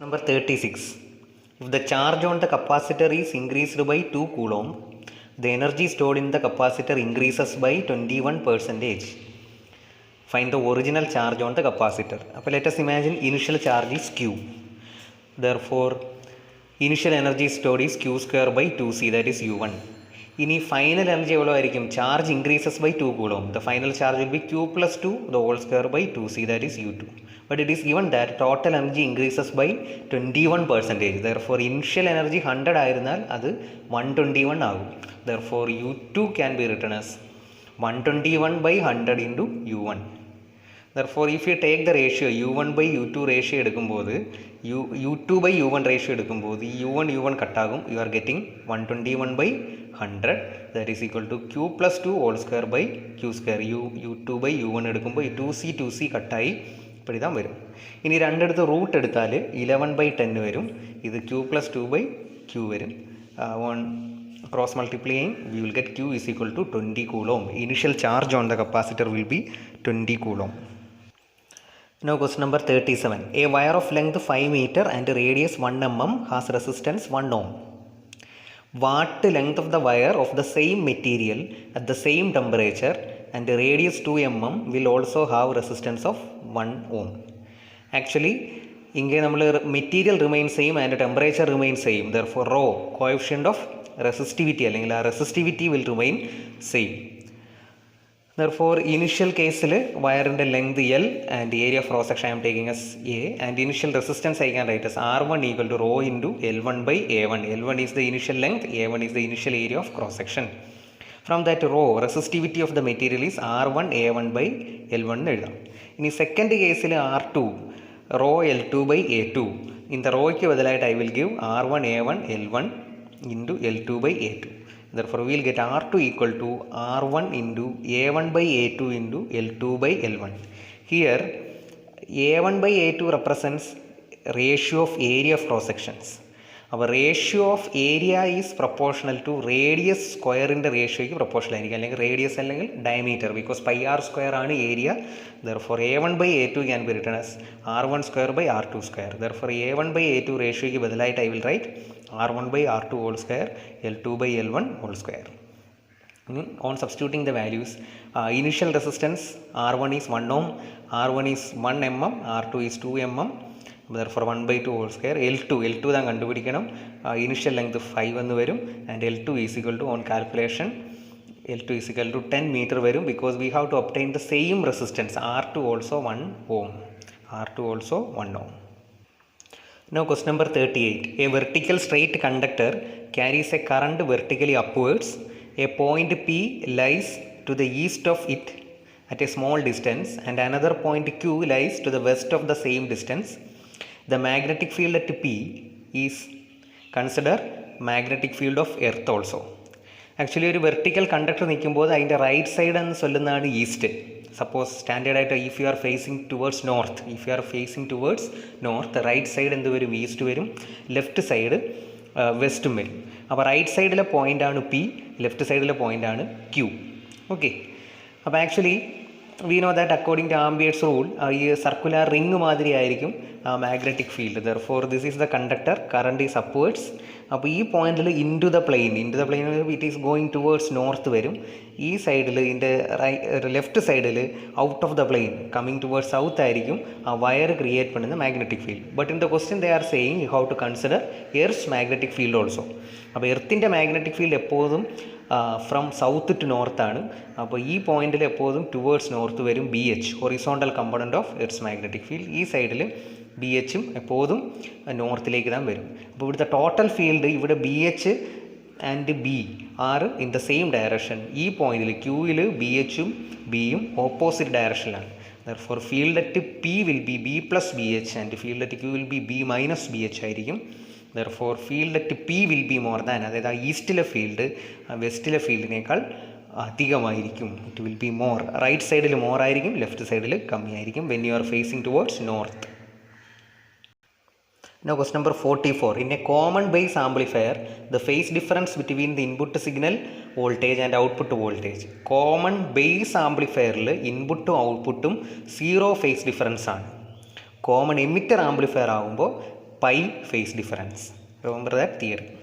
Number 36. If the charge on the capacitor is increased by 2 coulomb, the energy stored in the capacitor increases by 21%. Find the original charge on the capacitor. Now let us imagine initial charge is Q. Therefore, initial energy stored is Q square by 2C, that is U1. ഇനി final energy എவ்வளോ ആയിരിക്കും? Charge increases by 2 coulomb. The final charge will be Q plus 2 the whole square by 2C, that is U2. But it is given that total energy increases by 21%. Therefore initial energy 100 ആയിരുന്നാൽ അത് 121 ആകും. Therefore U2 can be written as 121 by 100 into U1. Therefore if you take the ratio U1 by U2 ratio എടുക്കുമ്പോൾ U2 by U1 ratio എടുക്കുമ്പോൾ ഈ U1 കട്ടാകും. You are getting 121 by 100, that is equal to Q plus 2 whole square by Q square. U2 by U1 എടുക്കുമ്പോൾ ഈ 2C കട്ടായി ഇപ്പോൾ ഇതാ വരും. ഇനി രണ്ടെടുത്ത് റൂട്ട് എടുത്താൽ 11 by 10 വരും. ഇത് Q plus 2 by Q വരും. Cross multiplying we will get Q is equal to 20 coulomb. Initial charge on the capacitor will be 20 coulomb. Now question number 37. A wire of length 5 meter and radius 1 mm has resistance 1 ohm. What length of the wire of the same material at the same temperature and radius 2 mm will also have resistance of 1 ohm. Actually ഇങ്ങനെ നമ്മൾ material remain same and temperature remain same. Therefore rho coefficient of resistivity അല്ലെങ്കിൽ ആ resistivity will remain same. Therefore initial കേസിൽ വയറിൻ്റെ length L and area of cross section I am taking as A and initial resistance I can write as R1 equal to rho into L1 by A1. L1 is the initial length, A1 is the initial area of cross section. From that rho resistivity of the material is R1 A1 by L1 എന്ന് എഴുതാം. ഇനി second കേസിൽ R2 rho L2 by A2. In the റോയ്ക്ക് ബദലായിട്ട് I will give R1 A1 L1 into L2 by A2. Therefore we will get R2 equal to R1 into A1 by A2 into L2 by L1. Here A1 by A2 represents ratio of area of cross sections. Our ratio of area is proportional to radius square in the ratio ക്ക് proportional ആയിരിക്കും. അല്ലെങ്കിൽ radius അല്ലെങ്കിൽ diameter, because pi r square ആണ് area. Therefore A1 by A2 can be written as R1 square by R2 square. Therefore A1 by A2 ratio ക്ക് ബദലായിട്ട് I will write R1 by R2 whole square L2 by L1 whole square. On substituting the values, initial resistance R1 is 1 ohm, R1 is 1 mm, R2 is 2 mm. Therefore 1 by 2 whole square. L2 താൻ കണ്ടുപിടിക്കണം. Initial length 5 എന്ന് വരും. And L2 is equal to on calculation L2 is equal to 10 metre വരും. Because we have to obtain the same resistance R2 also 1 ohm. R2 also 1 ohm. Now question number 38. A vertical straight conductor carries a current vertically upwards. A point P lies to the east of it at a small distance and another point Q lies to the west of the same distance. The magnetic field at P is consider magnetic field of earth also. Actually ഒരു vertical conductor നിൽക്കുമ്പോൾ അതിൻ്റെ right side എന്ന് ചൊല്ലുന്നതാണ് east. Suppose standard ആയിട്ട് if you are facing towards north right side എന്ത് വരും? East വരും. Left side വെസ്റ്റും വരും. അപ്പോൾ റൈറ്റ് സൈഡിലെ പോയിൻ്റാണ് P, ലെഫ്റ്റ് സൈഡിലെ പോയിൻ്റാണ് Q. ഓക്കെ, അപ്പോൾ actually we know that according to Ampere's rule ഈ സർക്കുലർ റിംഗ് മാതിരി ആയിരിക്കും magnetic field. Therefore this is the conductor, current is upwards. അപ്പോൾ ഈ പോയിന്റിൽ into the plane it is going towards north വരും. ഈ സൈഡിൽ ഇതിൻ്റെ ലെഫ്റ്റ് സൈഡിൽ out of the plane coming towards south ആയിരിക്കും ആ വയർ ക്രിയേറ്റ് പണ്ടുന്ന magnetic field. But in the question they are saying you how to consider earth's magnetic field also. അപ്പോൾ എർത്തിൻ്റെ magnetic field എപ്പോഴും ഫ്രം സൗത്ത് ടു നോർത്താണ്. അപ്പോൾ ഈ പോയിന്റിൽ എപ്പോഴും towards north വരും BH, horizontal component of earth's magnetic field. ഈ സൈഡിൽ BHും എപ്പോഴും നോർത്തിലേക്ക് തന്നെ വരും. അപ്പോൾ ഇവിടുത്തെ ടോട്ടൽ ഫീൽഡ് ഇവിടെ BH and B are in the same direction. ഈ പോയിന്റിൽ Qയിൽ BHും Bയും opposite ഡയറക്ഷനിലാണ്. Therefore field at P will be B plus BH and field at Q will be B minus BH ആയിരിക്കും. Therefore field at P will be more than, അതായത് ആ ഈസ്റ്റിലെ field വെസ്റ്റിലെ ഫീൽഡിനേക്കാൾ അധികമായിരിക്കും. It will be more. Right സൈഡിൽ more ആയിരിക്കും, left സൈഡിൽ കമ്മിയായിരിക്കും when you are facing towards north. Now question number 44. In a common base amplifier, the phase difference between the input signal voltage and output voltage. Common base amplifier ഇൻപുട്ടും ഔട്ട്പുട്ടും zero phase difference ആണ്. Common emitter amplifier ആകുമ്പോൾ pi phase difference. Remember that theory.